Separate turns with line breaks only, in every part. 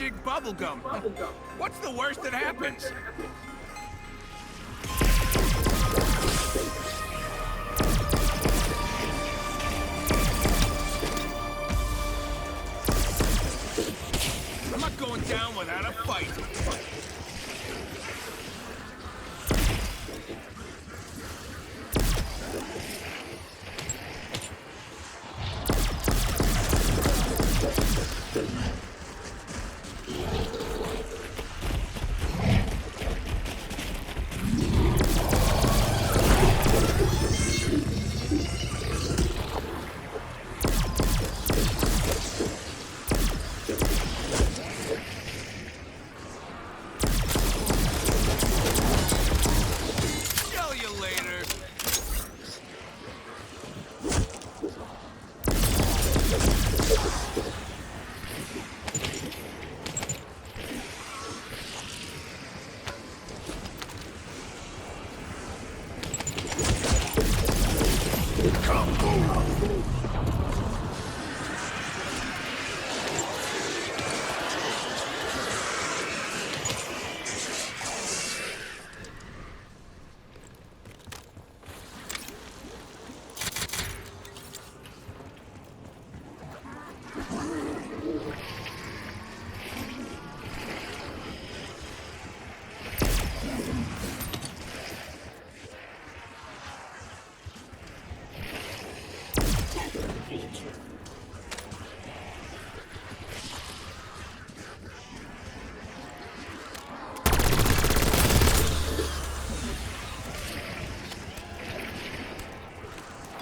magic bubblegum. What's the worst that happens? I'm not going down without a fight.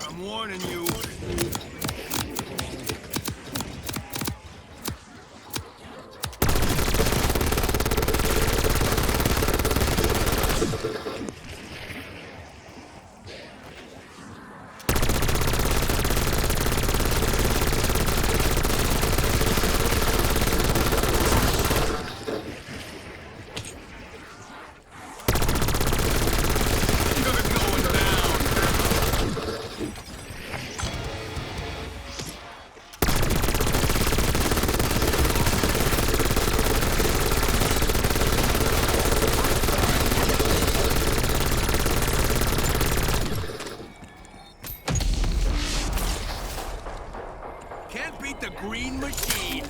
I'm warning you. Can't beat the green machine.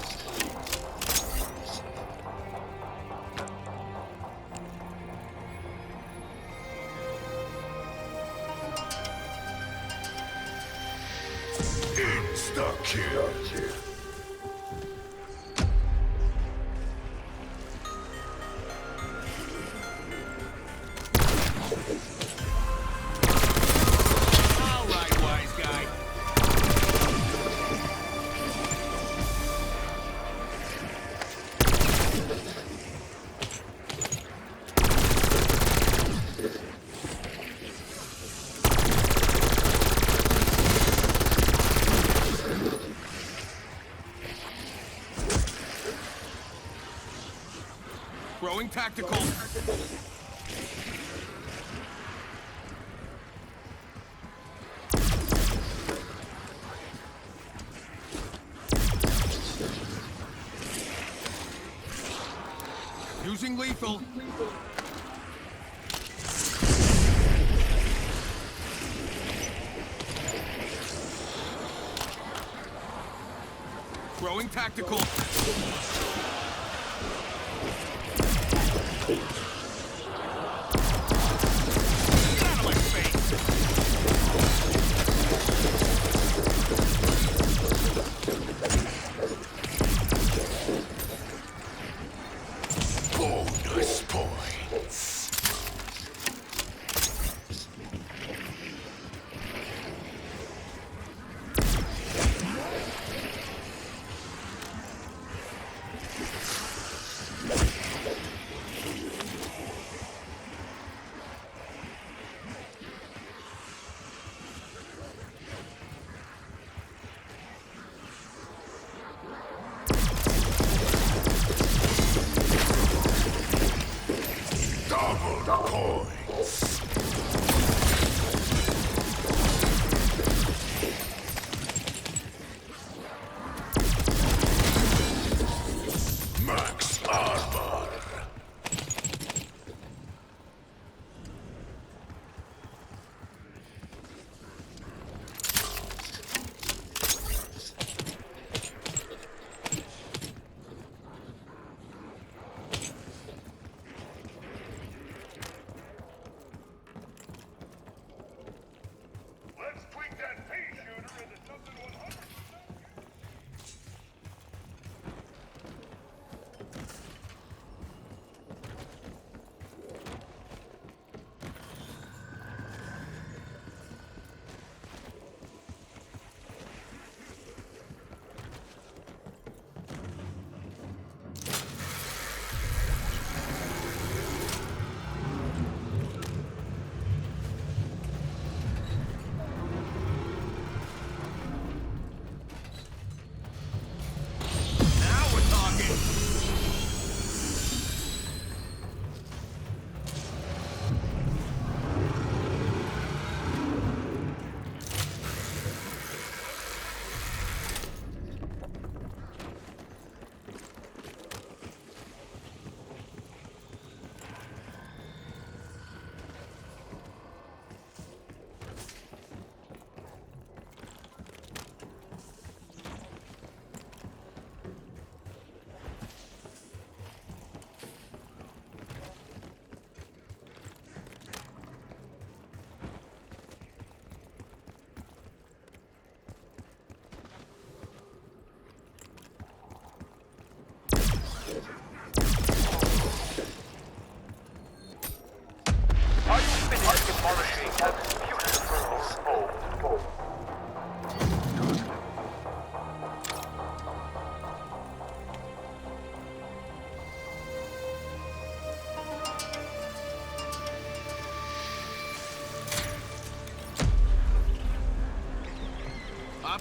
Insta-kill.
All right, wise guy. Growing tactical. Using lethal. Growing tactical. Get out of my face!
Bonus points. Double points. Max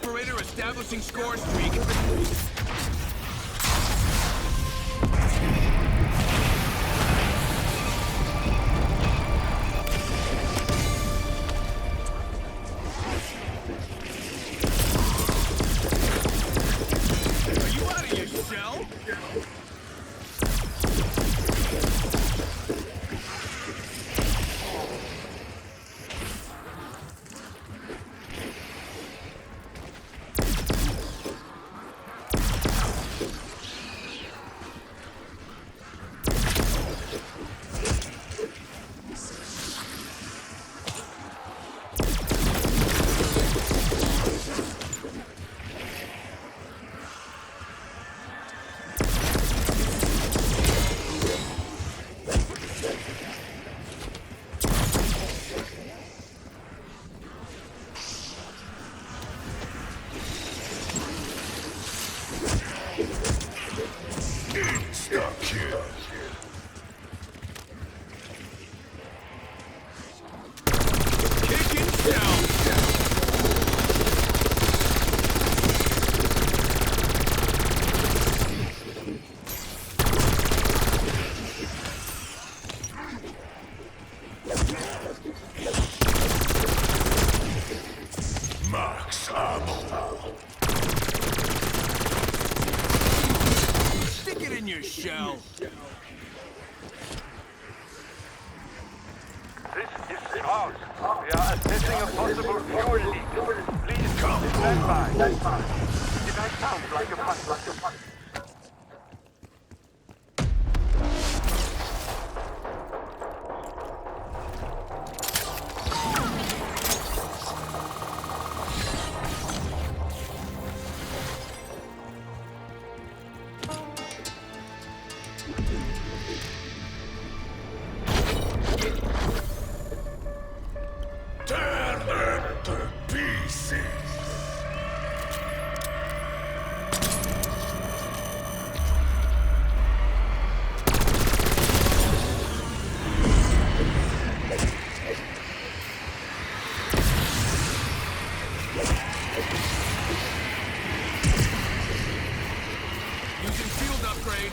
Operator establishing score streak. Are you out of your shell?
Insta-kill.
Kicking shell.
Max ammo.
Stick it in your shell.
This is Strauss. We are assessing a possible fuel leak. Please stand by. Did I sound like a butler?
Tear them to pieces.
Using field upgrade.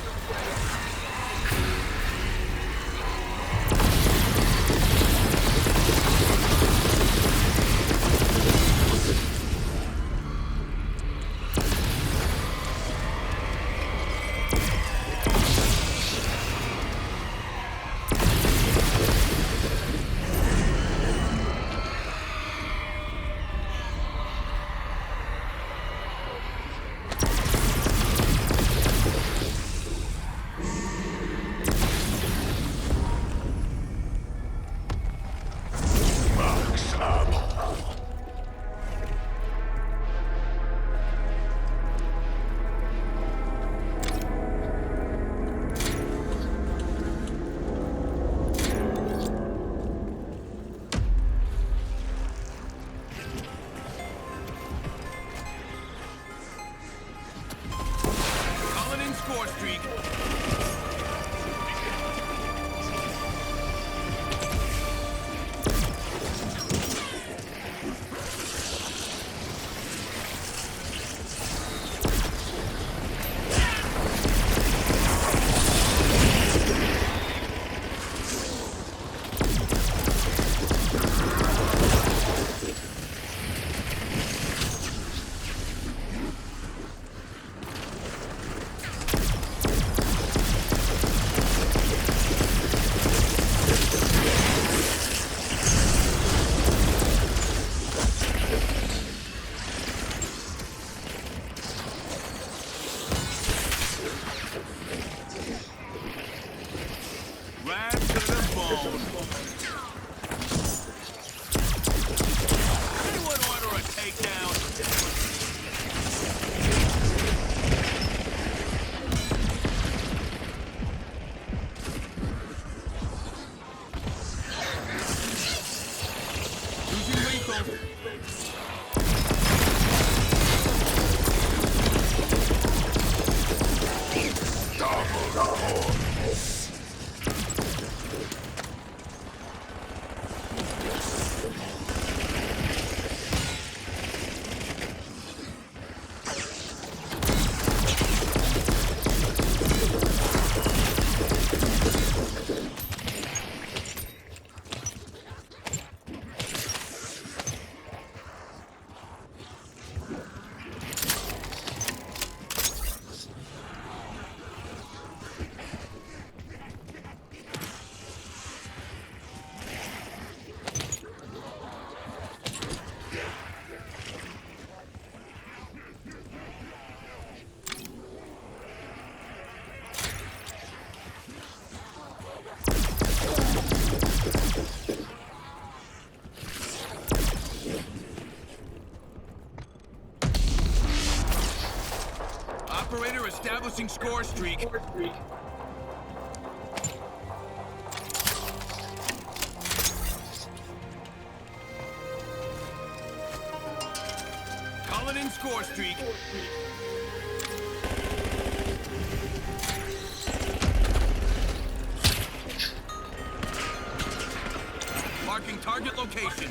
Max ammo.
Calling in score streak. Right to the bone. Anyone order a takedown? Using lethal.
Double points.
establishing score streak. Calling in score streak. Marking target location.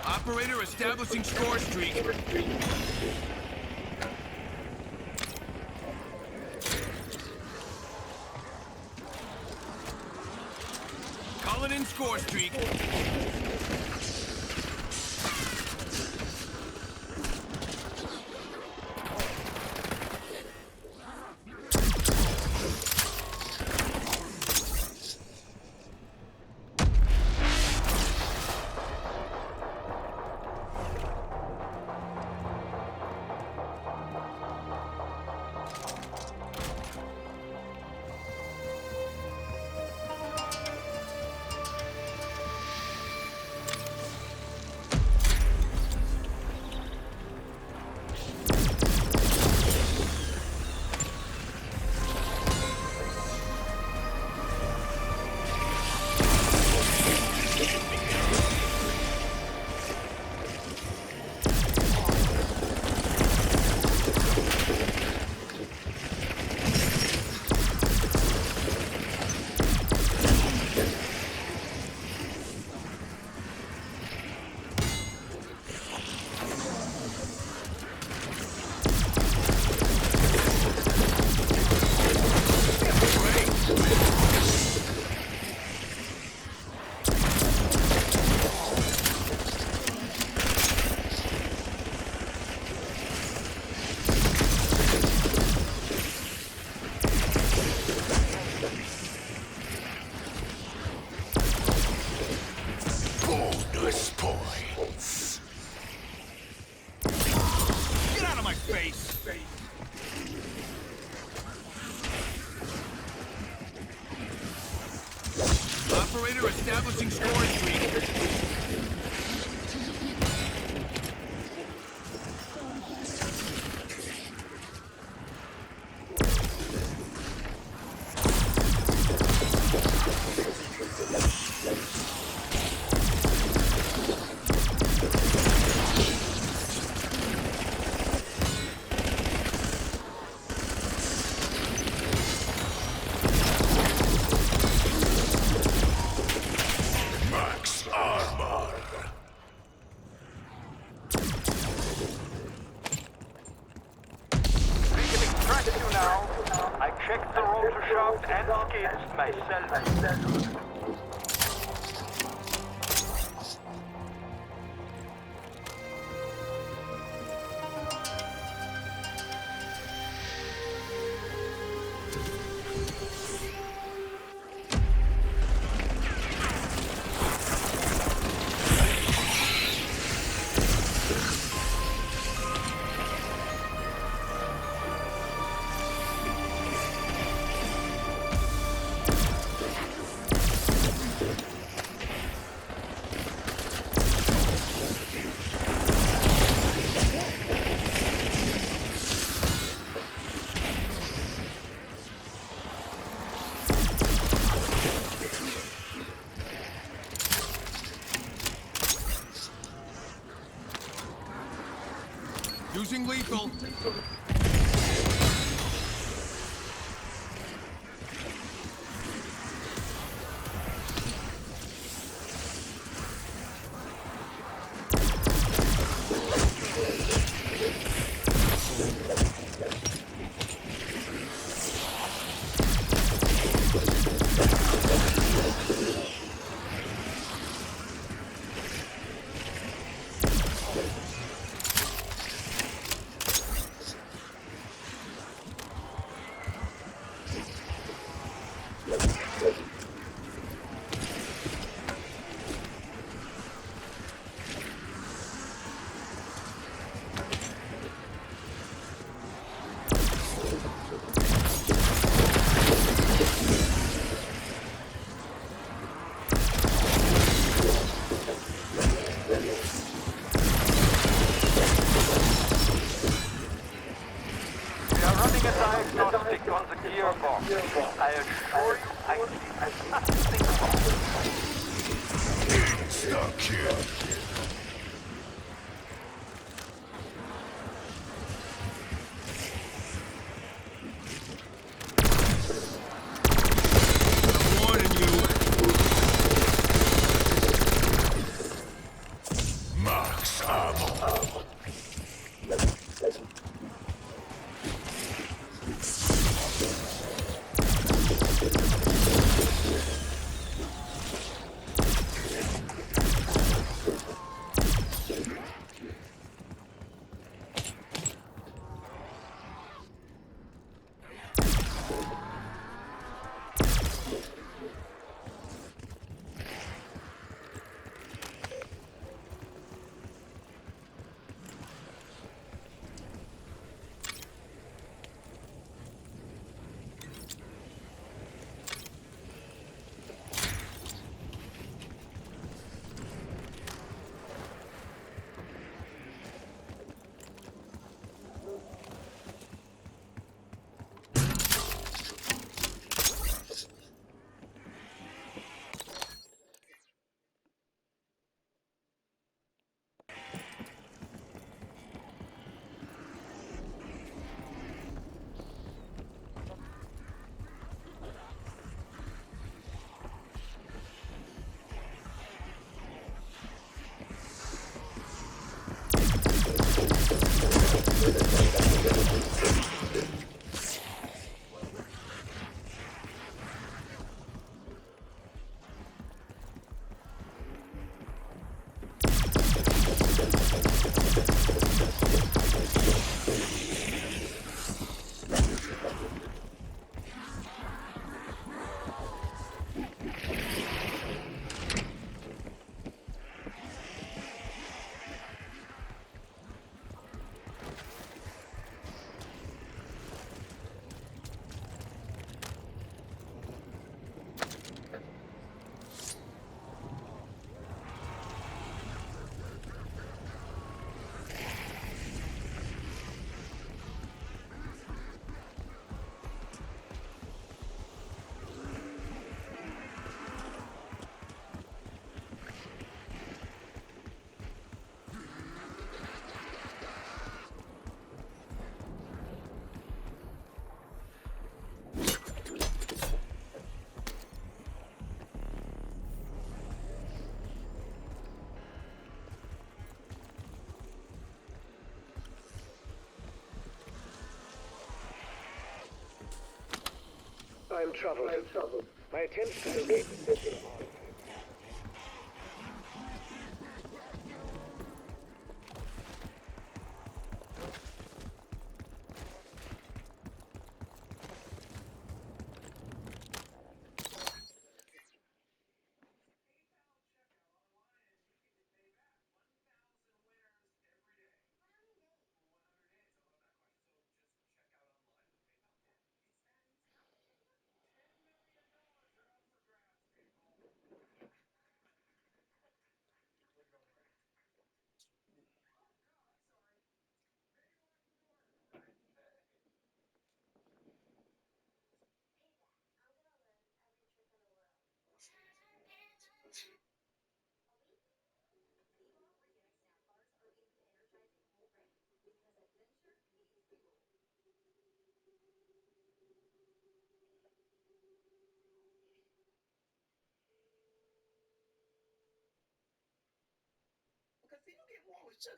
Operator establishing score streak. Calling in score streak.
Bonus points.
Get out of my face! Operator establishing score streak.
Max armor.
We can extract you now. I checked the rotor shaft and skids myself.
Using lethal.
We are running a diagnostic on the gearbox. I assure you, I see nothing wrong.
Insta-kill.
I'm warning you.
Max ammo.
I am troubled. My attempts to escape.
This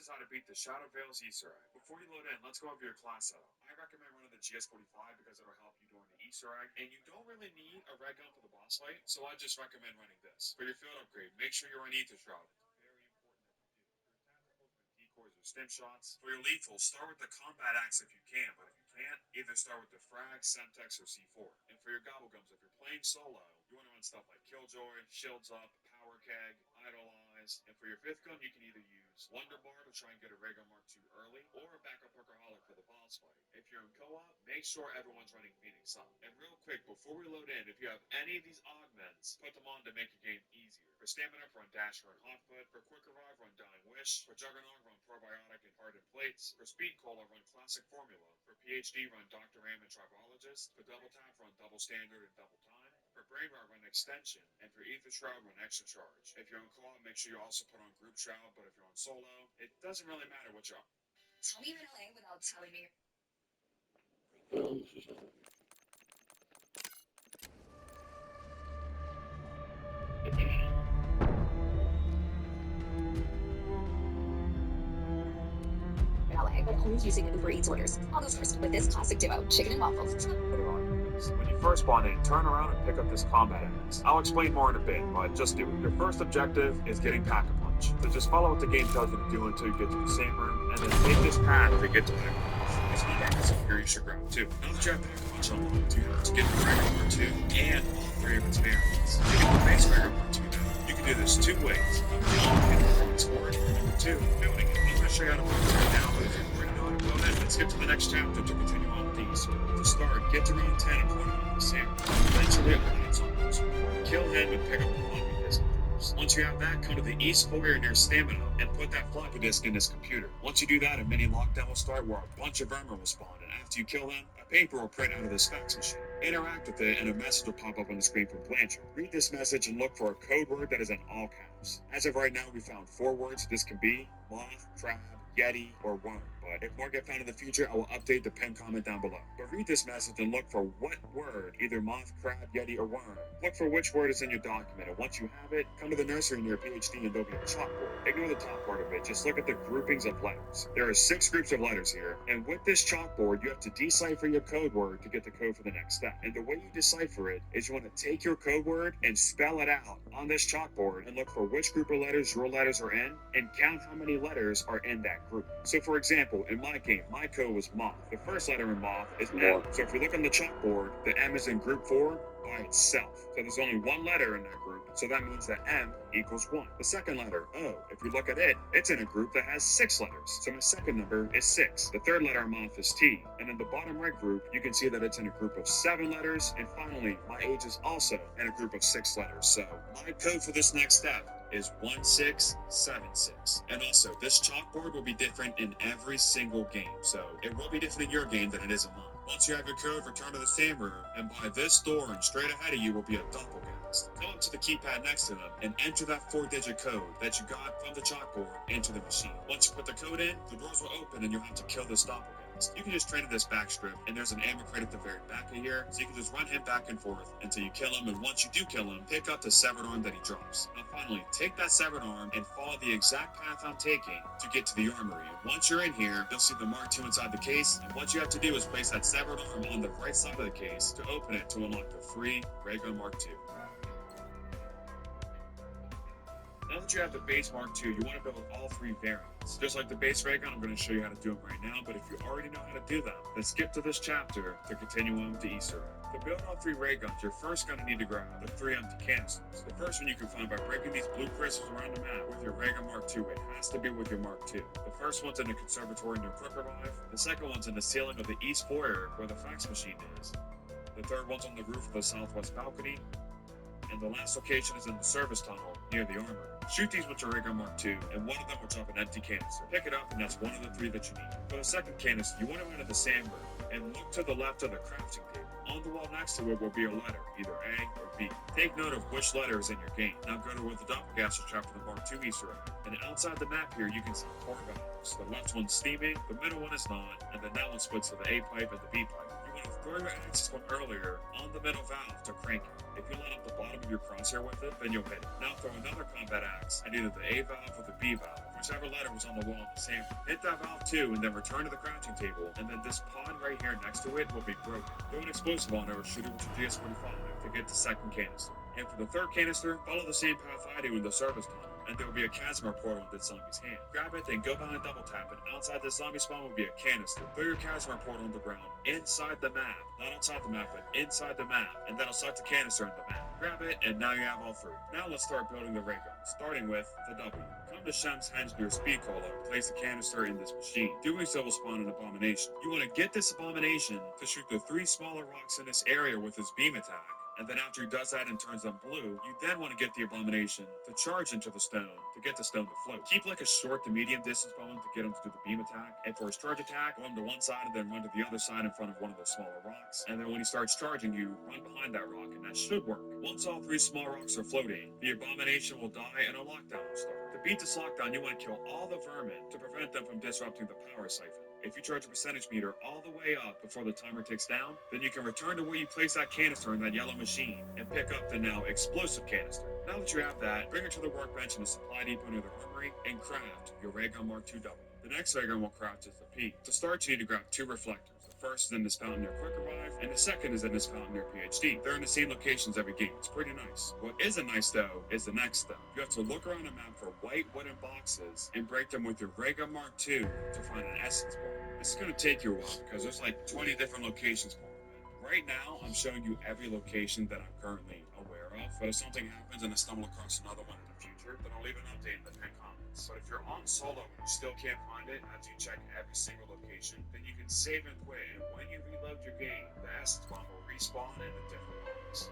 is how to beat the Shadow Veils Easter egg. Before you load in, let's go over your class setup. I recommend running the GS45 because it'll help you during the Easter egg, and you don't really need a red gun for the boss fight, so I just recommend running this. For your field upgrade, make sure you run Ether Shroud. It's very important that you do. For your tacticals, with decoys or stim shots. For your lethal, start with the combat axe if you can, but if you can't, either start with the frag, Semtex, or C4. And for your gobble gums, if you're playing solo, you want to run stuff like Killjoy, Shields Up, Power Keg, Idolize, and for your fifth gun, you can either use Wonder Bar to try and get a Ray Gun Mark II early, or a backup Workaholic for the boss fight. If you're in co-op, make sure everyone's running Phoenix Sun. And real quick, before we load in, if you have any of these augments, put them on to make your game easier. For Stamina, run Dasher and Hotfoot. For Quick Revive, run Dying Wish. For Juggernaut, run Probiotic and Hardened Plates. For Speed Cola, run Classic Formula. For PhD, run Dr. Ram and Tribologist. For Double Tap, run Double Standard and Double Time. For Brain Rot, run Extension. And for Ether Shroud, run Extra Charge. If you're on co-op, make sure you also put on Group Shroud, but if you're on solo, it doesn't really matter what you're on.
Tell me you're in LA without telling me. LA, but always using Uber Eats orders. I'll go first with this classic duo, chicken and waffles.
When you first spawn in, turn around and pick up this combat axe. I'll explain more in a bit, but just do it. Your first objective is getting Pack-a-Punch. So just follow what the game tells you to do until you get to the same room, and then take this path to get to Pack-a-Punch. It's not that secure, you should grab it too. Now that you have Pack-a-Punch unlocked, you have to get the Ray Gun Mark II and all three of its variants. To get the base Ray Gun Mark II though, you can do this two ways. Either one, or number two, building it. I'm going to show you how to build it right now, but if you're already know how to build it, let's get to the next chapter to continue on with these. To start, get to round 10 and put it on the sand. Eventually, Alliance on those. Kill him and pick up the floppy disk. Once you have that, come to the east foyer near Stamina and put that floppy disk in his computer. Once you do that, a mini lockdown will start where a bunch of vermin will spawn, and after you kill them, a paper will print out of this fax machine. Interact with it, and a message will pop up on the screen from Blanchard. Read this message and look for a code word that is in all caps. As of right now, we found 4 words this can be: moth, crab, yeti, or worm. But if more get found in the future, I will update the pinned comment down below. But read this message and look for what word, either moth, crab, yeti, or worm. Look for which word is in your document, and once you have it, come to the nursery near PhD and there'll be a chalkboard. Ignore the top part of it, just look at the groupings of letters. There are 6 groups of letters here, and with this chalkboard, you have to decipher your code word to get the code for the next step. And the way you decipher it is you want to take your code word and spell it out on this chalkboard and look for which group of letters your letters are in, and count how many letters are in that group. So for example, in my game, my code was moth. The first letter in moth is M. So if you look on the chalkboard, the M is in group 4 by itself. So there's only one letter in that group, so that means that M equals 1. The second letter, O, if you look at it, it's in a group that has 6 letters. So my second number is 6. The third letter in moth is T. And in the bottom right group, you can see that it's in a group of 7 letters. And finally, my age is also in a group of 6 letters. So my code for this next step is 1676. And also, this chalkboard will be different in every single game, so it will be different in your game than it is in mine. Once you have your code, return to the same room, and by this door and straight ahead of you will be a doppelgast. Go up to the keypad next to them and enter that 4-digit code that you got from the chalkboard into the machine. Once you put the code in, the doors will open and you'll have to kill this doppelgast. You can just trade in this backstrip, and there's an ammo crate at the very back of here, so you can just run him back and forth until you kill him, and once you do kill him, pick up the severed arm that he drops. Now finally, take that severed arm and follow the exact path I'm taking to get to the armory. And once you're in here, you'll see the Mark II inside the case, and what you have to do is place that severed arm on the right side of the case to open it to unlock the free Ray Gun Mark II. Now that you have the base Mark II, you want to build all 3 variants. Just like the base ray gun, I'm going to show you how to do them right now, but if you already know how to do them, then skip to this chapter to continue on with the Easter egg. To build all 3 ray guns, you're first going to need to grab the 3 empty canisters. The first one you can find by breaking these blue crystals around the map with your Ray Gun Mark II. It has to be with your Mark II. The first one's in the conservatory near Quick Revive. The second one's in the ceiling of the east foyer where the fax machine is. The third one's on the roof of the southwest balcony. And the last location is in the service tunnel near the armory. Shoot these with your Ray Gun Mark II, and one of them will drop an empty canister. Pick it up, and that's one of the 3 that you need. For the second canister, you want to enter the sand room, and look to the left of the crafting table. On the wall next to it will be a letter, either A or B. Take note of which letter is in your game. Now go to where the Doppelganger trap for the Mark II Easter egg. And outside the map here, you can see 4 valves. The left one's steaming, the middle one is not, and then that one splits to the A pipe and the B pipe. You want to throw your axis from earlier on the middle valve to crank it. If you line up the bottom of your crosshair with it, then you'll hit it. Now throw another combat axe at either the A valve or the B valve, whichever letter was on the wall in the sample. Hit that valve too, and then return to the crafting table, and then this pod right here next to it will be broken. Throw an explosive on it or shoot it with your GS-45 to get the second canister. And for the third canister, follow the same path I do in the service tunnel, and there will be a Casimir portal in this zombie's hand. Grab it, then go behind double tap, and outside this zombie spawn will be a canister. Throw your Casimir portal on the ground, inside the map. Not outside the map, but inside the map, and that'll suck the canister in the map. Grab it, and now you have all 3. Now let's start building the ray gun, starting with the W. Come to Shem's Henge near Speed Cola and place the canister in this machine. Doing so will spawn an abomination. You want to get this abomination to shoot the 3 smaller rocks in this area with his beam attack. And then after he does that and turns them blue, you then want to get the abomination to charge into the stone to get the stone to float. Keep like a short to medium distance bone to get him to do the beam attack. And for his charge attack, run to one side and then run to the other side in front of one of those smaller rocks. And then when he starts charging, you run behind that rock, and that should work. Once all 3 small rocks are floating, the abomination will die and a lockdown will start. To beat this lockdown, you want to kill all the vermin to prevent them from disrupting the power siphon. If you charge a percentage meter all the way up before the timer ticks down, then you can return to where you placed that canister in that yellow machine and pick up the now explosive canister. Now that you have that, bring it to the workbench in the supply depot near the armory and craft your Ray Gun Mark II double. The next ray gun we'll craft is the P. To start, you need to grab 2 reflectors. The first is in this fountain near Quick Revive, and the second is in this fountain near PhD. They're in the same locations every game. It's pretty nice. What isn't nice, though, is the next step. You have to look around the map for white wooden boxes and break them with your Ray Gun Mark II to find an essence ball. This is going to take you a while because there's like 20 different locations for it. Right now, I'm showing you every location that I'm currently aware of, but if something happens and I stumble across another one in the future, then I'll leave an update in the pinned comments. But if you're on solo and you still can't find it after you check every single location, then you can save and quit, and when you reload your game, the essence bomb will respawn in the different box.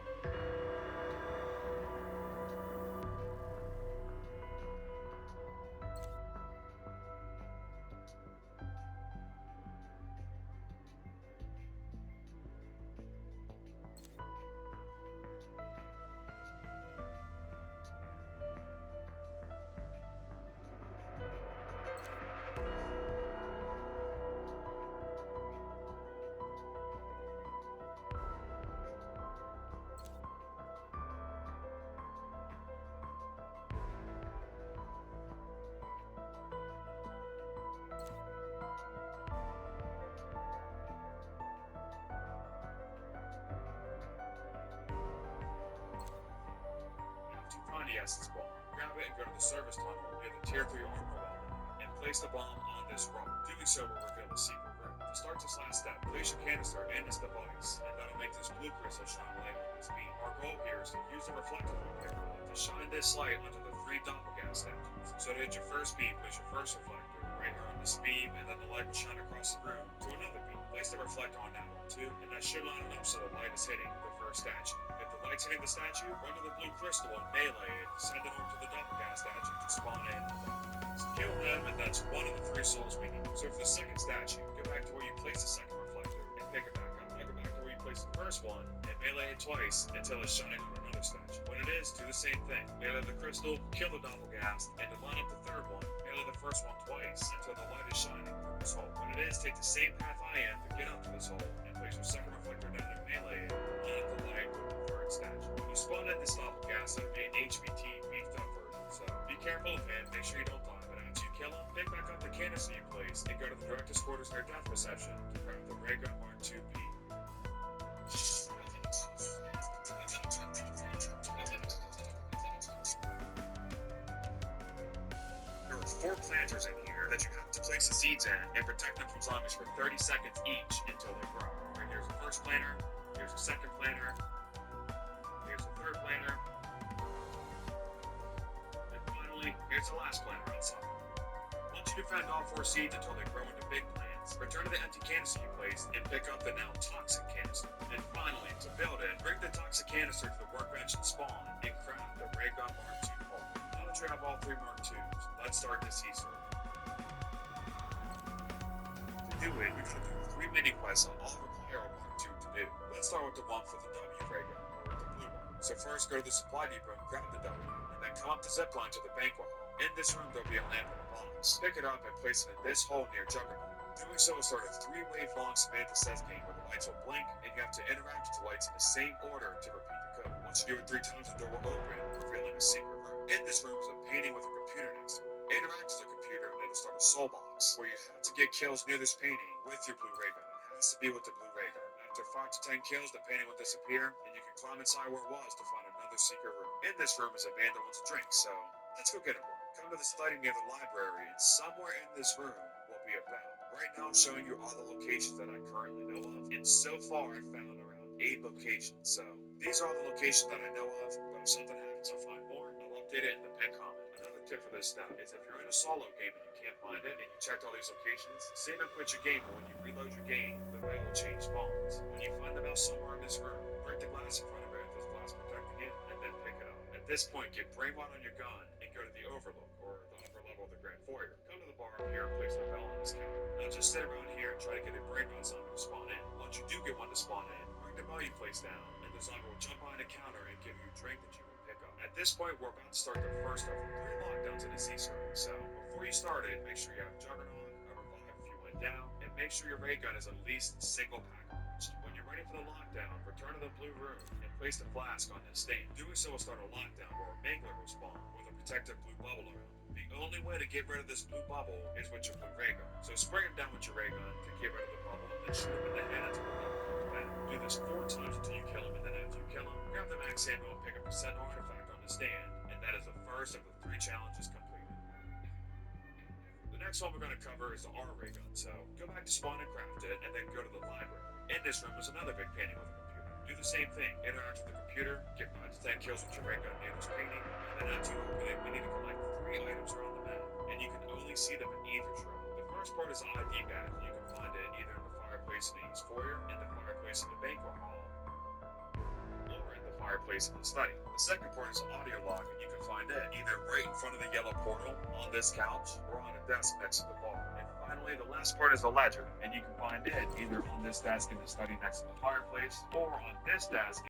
Find the essence bomb, grab it and go to the service tunnel near the tier 3 armor wall and place the bomb on this rock. Doing so will reveal the secret room. To start this last step, place your canister in this device, and that'll make this blue crystal shine light on this beam. Our goal here is to use the reflector locator to shine this light onto the 3 doppelganger statues. So to hit your first beam, place your first reflector right here on this beam, and then the light will shine across the room to another beam. Place the reflector on that one too, and that should line it up so the light is hitting the first statue. If the light's hitting the statue, run to the blue crystal and melee it, send it over to the doppelganger statue to spawn in. Kill them, and that's one of the 3 souls we need. So for the second statue, go back to where you placed the second reflector and pick it back up. Now go back to where you placed the first one and melee it twice until it's shining on another statue. When it is, do the same thing. Melee the crystal, kill the doppelganger, and to line up the third one, melee the first one twice until the light is shining through this hole. When it is, take the same path I am to get up to this hole and place your second reflector down and melee it, line up the light with the third statue. When you spawn at this doppelganger, it'll be an HVT beefed up version, so be careful and make sure you don't die. You kill him, pick back up the canister you placed, and go to the director's quarters near death reception to grab the Ray Gun Mark II-P. There are 4 planters in here that you have to place the seeds in and protect them from zombies for 30 seconds each until they grow. Right, here's the first planter, here's the second planter, here's the third planter, and finally, here's the last planter outside. Once you defend all 4 seeds until they grow into big plants, return to the empty canister you placed and pick up the now toxic canister. And finally, to build it, bring the toxic canister to the workbench and spawn and craft the Ray Gun Mark II pole. Now that you have all 3 Mark IIs, let's start this Easter egg. To do it, we gotta do 3 mini quests that all require a Mark II to do. Let's start with the one for the W ray gun, or the blue one. So first go to the supply depot and grab the W, and then come up the zip line to the banquet hall. In this room there'll be a lamp in a box. Pick it up and place it in this hole near Juggernaut. Doing so will start a 3-wave long Samantha Says game where the lights will blink, and you have to interact with the lights in the same order to repeat the code. Once you do it 3 times, the door will open, revealing a secret room. In this room is a painting with a computer next to it. Interact with the computer and it'll start a soul box, where you have to get kills near this painting with your blue ray gun. It has to be with the blue ray gun. After 5 to 10 kills, the painting will disappear, and you can climb inside where it was to find another secret room. In this room is a man that wants a drink, so let's go get him one. Come to the study near the library, and somewhere in this room will be a bell. Right now I'm showing you all the locations that I currently know of, and so far I've found around 8 locations, so these are all the locations that I know of, but if something happens I'll find more, I'll update it in the pin comment. Another tip for this stuff is if you're in a solo game and you can't find it, and you checked all these locations, save and quit your game, and when you reload your game, the bell will change spawns. When you find the bell somewhere in this room, break the glass in front of it if there's glass protecting it, and then pick it up. At this point, get brainwash on your gun, and go to the overlook, or the upper level of the Grand Foyer. Come to the bar up here and place the bell on this counter. Now just sit around here and try to get a brainwash zombie to spawn in. Once you do get one to spawn in, bring the bell you place down, and the zombie will jump behind the counter and give you a drink that you will pick up. At this point, we're about to start the first of 3 lockdowns in the Z server, so before you start it, make sure you have a Juggernaut, a revive if you went down, and make sure your ray gun is at least single pack launched. When you're ready for the lockdown, return to the blue room and place the flask on this stand. Doing so will start a lockdown where a mangler will spawn with a protective blue bubble around. The only way to get rid of this blue bubble is with your blue ray gun. So spray him down with your ray gun to get rid of the bubble, and then shoot him in the head until the bubble comes back. Do this 4 times until you kill him, and then after you kill him, grab the max ammo and pick up a Sentinel artifact on the stand, and that is the first of the 3 challenges completed. The next one we're going to cover is the R ray gun, so go back to spawn and craft it, and then go to the library. In this room is another big painting with a computer. Do the same thing, interact with the computer, get 5 to 10 kills with your ray gun near this painting, and then after you open it, we need to collect 3 items around the map, and you can only see them in either room. The first part is an ID badge, and you can find it either in the fireplace in the East Foyer, in the fireplace in the banquet hall, or in the fireplace in the study. The second part is an audio log, and you can find it either right in front of the yellow portal, on this couch, or on a desk next to the bar. And finally, the last part is a ledger, and you can find it either on this desk in the study next to the fireplace, or on this desk